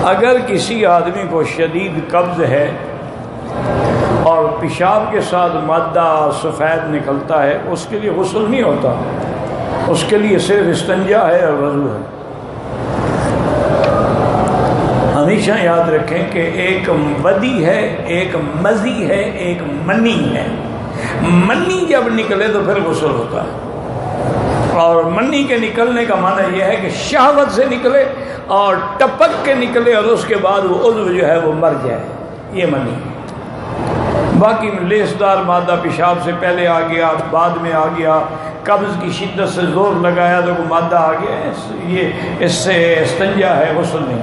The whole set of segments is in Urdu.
اگر کسی آدمی کو شدید قبض ہے اور پیشاب کے ساتھ مادہ سفید نکلتا ہے، اس کے لیے غسل نہیں ہوتا، اس کے لیے صرف استنجا ہے اور وضو ہے۔ ہمیشہ یاد رکھیں کہ ایک ودی ہے، ایک مزی ہے، ایک منی ہے۔ منی جب نکلے تو پھر غسل ہوتا ہے، اور منی کے نکلنے کا معنی یہ ہے کہ شہوت سے نکلے اور ٹپک کے نکلے اور اس کے بعد وہ عضو جو ہے وہ مر جائے، یہ منی۔ باقی لیسدار مادہ پیشاب سے پہلے آ گیا، بعد میں آ گیا، قبض کی شدت سے زور لگایا تو وہ مادہ آ گیا، یہ اس سے استنجا ہے، غسل نہیں۔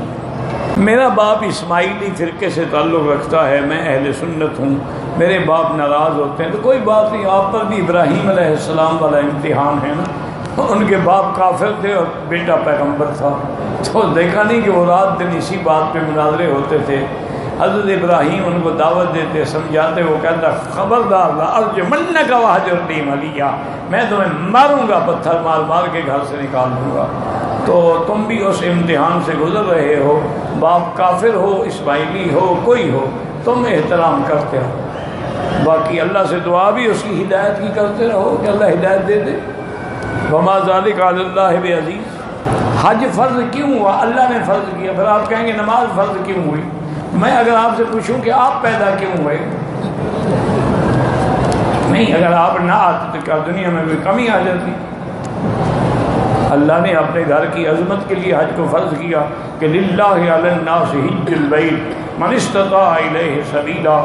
میرا باپ اسماعیلی فرقے سے تعلق رکھتا ہے، میں اہل سنت ہوں، میرے باپ ناراض ہوتے ہیں تو کوئی بات نہیں، آپ پر بھی ابراہیم علیہ السلام والا امتحان ہے نا، ان کے باپ کافر تھے اور بیٹا پیغمبر تھا، تو دیکھا نہیں کہ وہ رات دن اسی بات پہ مناظرے ہوتے تھے۔ حضرت ابراہیم ان کو دعوت دیتے، سمجھاتے، وہ کہتا خبردار لا ارجمنک وہجرنی ملیہ، میں تمہیں ماروں گا، پتھر مار مار کے گھر سے نکال دوں گا۔ تو تم بھی اس امتحان سے گزر رہے ہو، باپ کافر ہو، اسماعیلی ہو، کوئی ہو، تم احترام کرتے ہو، باقی اللہ سے دعا بھی اس کی ہدایت کی کرتے رہو کہ اللہ ہدایت دے دے۔ وما ذلک علی اللہ بعزیز۔ حج فرض کیوں ہوا؟ اللہ نے فرض کیا۔ پھر آپ کہیں گے نماز فرض کیوں ہوئی؟ میں اگر آپ سے پوچھوں کہ آپ پیدا کیوں ہوئے، نہیں، اگر آپ نہ آتے تو کیا دنیا میں کوئی کمی آ جاتی؟ اللہ نے اپنے گھر کی عظمت کے لیے حج کو فرض کیا کہ للہ علی الناس حج البیت من استطاع الیہ سبیلا۔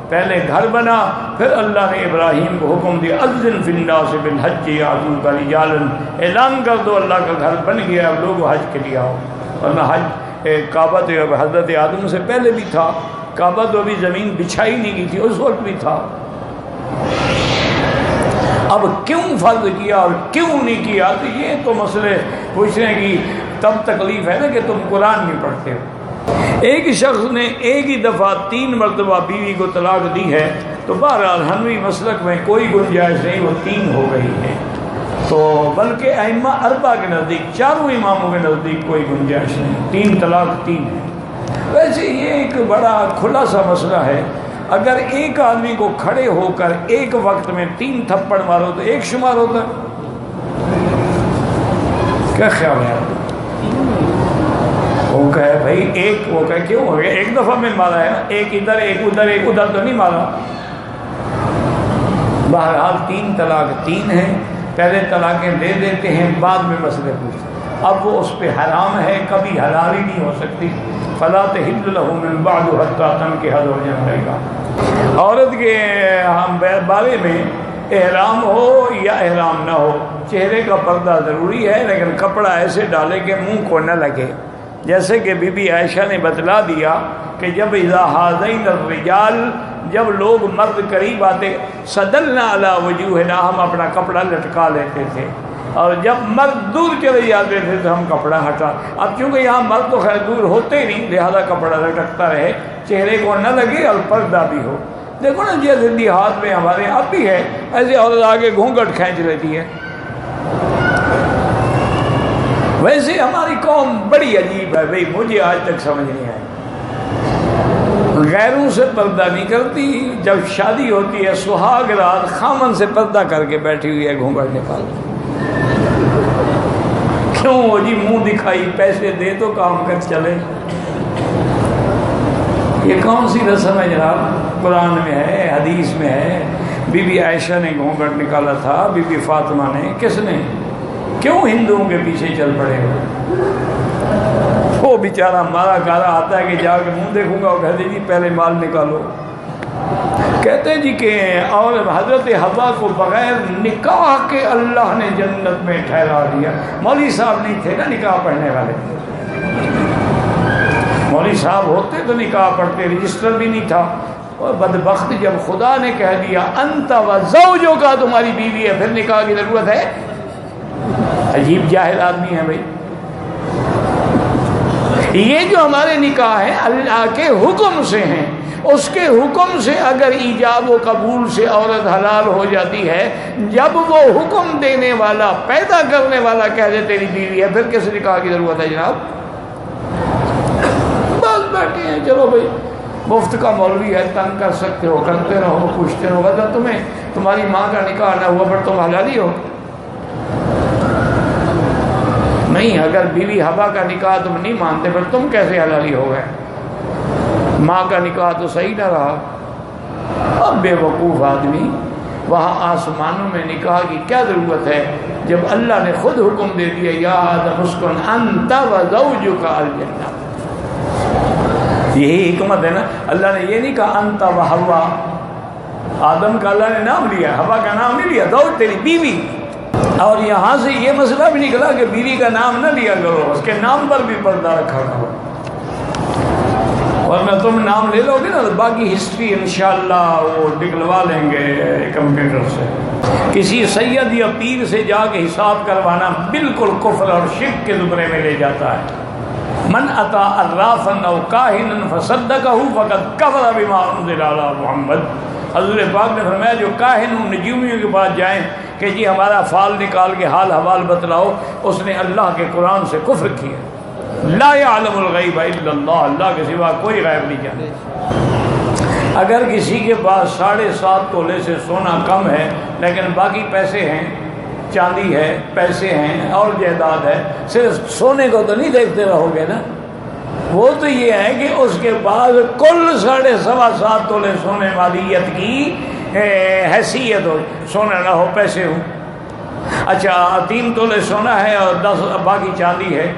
پہلے گھر بنا، پھر اللہ نے ابراہیم کو حکم دیا اذن فی الناس بالحج یاتوک رجالا، اعلان کر دو اللہ کا گھر بن گیا، اب لوگ حج کے لیے آؤ۔ ورنہ حج کعبہ تو حضرت آدم سے پہلے بھی تھا، کعبہ تو ابھی زمین بچھائی نہیں کی تھی، اس وقت بھی تھا۔ اب کیوں فرض کیا اور کیوں نہیں کیا، تو یہ تو مسئلے پوچھنے کی تب تکلیف ہے نا کہ تم قرآن نہیں پڑھتے ہو۔ ایک شخص نے ایک ہی دفعہ 3 مرتبہ بیوی کو طلاق دی ہے تو بہرحال حنفی مسلک میں کوئی گنجائش نہیں، وہ 3 ہو گئی ہے، تو بلکہ ائمہ 4 کے نزدیک، 4 اماموں کے نزدیک کوئی گنجائش نہیں، 3 طلاق 3 ہے۔ ویسے یہ ایک بڑا کھلا سا مسئلہ ہے، اگر ایک آدمی کو کھڑے ہو کر ایک وقت میں 3 تھپڑ مارو تو ایک شمار ہوتا ہے؟ کیا خیال ہے آپ؟ وہ کہے بھائی ایک، وہ کہے کیوں ہو گیا، ایک دفعہ میں مارا ہے نا، ایک ادھر ایک ادھر ایک ادھر تو نہیں مارا۔ بہرحال 3 طلاق 3 ہیں، پہلے طلاقیں دے دیتے ہیں، بعد میں مسئلے پوچھتے ہیں، اب وہ اس پہ حرام ہے، کبھی حلال ہی نہیں ہو سکتی۔ فلا تحل له من بعد حتى تنكح زوجا غيره۔ عورت کے بارے میں احرام ہو یا احرام نہ ہو، چہرے کا پردہ ضروری ہے، لیکن کپڑا ایسے ڈالے کہ منہ کو نہ لگے، جیسے کہ بی بی عائشہ نے بتلا دیا کہ جب اذا حاذین الرجال، جب لوگ مرد قریب آتے، صدلنا علی وجوہنا، ہم اپنا کپڑا لٹکا لیتے تھے، اور جب مرد دور چلے جاتے تھے تو ہم کپڑا ہٹا۔ اب چونکہ یہاں مرد تو خیر دور ہوتے نہیں، لہذا کپڑا لٹکتا رہے، چہرے کو نہ لگے اور پردہ بھی ہو۔ دیکھو نا جیسے دیہات میں ہمارے اب بھی ہے، ایسے عورت آگے گھونگھٹ کھینچ لیتی ہے۔ ویسے ہماری قوم بڑی عجیب ہے بھائی، مجھے آج تک سمجھ نہیں آئی، غیروں سے پردہ نہیں کرتی، جب شادی ہوتی ہے سہاگ رات خامن سے پردہ کر کے بیٹھی ہوئی ہے، گھونگھٹ نکال۔ کیوں ہو جی، منہ دکھائی، پیسے دے تو کام کر چلے۔ یہ کون سی رسم ہے جناب؟ قرآن میں ہے، حدیث میں ہے، بی بی عائشہ نے گھونگھٹ نکالا تھا، بی بی فاطمہ نے، کس نے؟ کیوں ہندوؤں کے پیچھے چل پڑے ہو؟ وہ بیچارہ مارا گارا آتا ہے کہ جا کے منہ دیکھوں گا، وہ کہتے جی پہلے مال نکالو۔ کہتے جی کہ اور حضرت حوا کو بغیر نکاح کے اللہ نے جنت میں ٹھہرا دیا۔ مولوی صاحب نہیں تھے نا نکاح پڑھنے والے، مولوی صاحب ہوتے تو نکاح پڑھتے، رجسٹر بھی نہیں تھا۔ اور بدبخت جب خدا نے کہہ دیا انت و زوجو کا تمہاری بیوی ہے، پھر نکاح کی ضرورت ہے؟ عجیب جاہل آدمی ہے بھائی۔ یہ جو ہمارے نکاح ہیں اللہ کے حکم سے ہیں، اس کے حکم سے اگر ایجاب و قبول سے عورت حلال ہو جاتی ہے، جب وہ حکم دینے والا، پیدا کرنے والا کہہ دے تیری بیوی ہے، پھر کس نکاح کی ضرورت ہے جناب؟ بس بیٹھے ہیں، چلو بھائی مفت کا مولوی ہے، تنگ کر سکتے ہو، کرتے رہو، پوچھتے رہو، اگر تمہیں تمہاری ماں کا نکاح نہ ہوا پر تم حلالی ہو؟ نہیں، اگر بیوی حبا کا نکاح تم نہیں مانتے پھر تم کیسے حلالی ہو گئے؟ ماں کا نکاح تو صحیح نہ رہا۔ اب بے وقوف آدمی، وہاں آسمانوں میں نکاح کی کیا ضرورت ہے جب اللہ نے خود حکم دے دیا یا آدم اسکن انت وزوجک الجنہ۔ یہی حکمت ہے نا، اللہ نے یہ نہیں کہا انت و حوا، آدم کا اللہ نے نام لیا، حوا کا نام نہیں لیا، زوج تیری بیوی۔ اور یہاں سے یہ مسئلہ بھی نکلا کہ بیوی کا نام نہ لیا کرو، اس کے نام پر بھی پردہ رکھا کرو، ورنہ تم نام لے لو گے نا تو باقی ہسٹری انشاءاللہ وہ نکلوا لیں گے کمپیوٹر سے۔ کسی سید یا پیر سے جا کے حساب کروانا بالکل کفر اور شرک کے زمرے میں لے جاتا ہے۔ من اتی عرافا او کاہنا فصدقہ فقد کفر بما انزل علی محمد۔ حضرت پاک نے فرمایا جو کاہن نجومیوں کے پاس جائیں کہ جی ہمارا فال نکال کے حال حوال بتلاؤ، اس نے اللہ کے قرآن سے کفر کیا۔ لا یعلم الغیب الا اللہ، اللہ کے سوا کوئی غیب نہیں جانتا۔ اگر کسی کے پاس 7.5 تولے سے سونا کم ہے لیکن باقی پیسے ہیں، چاندی ہے، پیسے ہیں اور جائیداد ہے، صرف سونے کو تو نہیں دیکھتے رہو گے نا، وہ تو یہ ہے کہ اس کے بعد کل 7.25 تولے سونے والیت کی حیثیت ہو، سونا نہ ہو پیسے ہوں۔ اچھا 3 تولے سونا ہے اور 10 باقی چاندی ہے،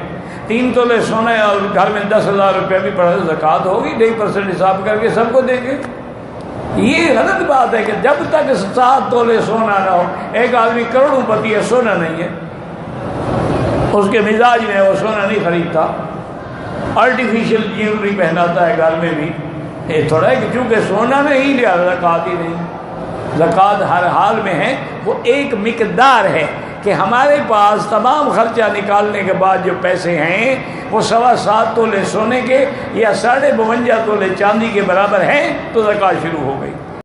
3 تولے سونا ہے اور گھر میں 10,000 روپے بھی پڑے، زکوٰۃ ہوگی 2.5% حساب کر کے سب کو دیں گے۔ یہ غلط بات ہے کہ جب تک 7 تولے سونا نہ ہو، ایک آدمی کروڑوں پتی ہے، سونا نہیں ہے، اس کے مزاج میں وہ سونا نہیں خریدتا، آرٹیفیشل جیولری پہناتا ہے گھر میں بھی، یہ تھوڑا ہے کہ چونکہ سونا نہیں لیا زکوٰۃ ہی نہیں۔ زکوٰۃ ہر حال میں ہے، وہ ایک مقدار ہے کہ ہمارے پاس تمام خرچہ نکالنے کے بعد جو پیسے ہیں وہ 7.25 تولے سونے کے یا 52.5 تولے چاندی کے برابر ہیں تو زکوٰۃ شروع ہو گئی۔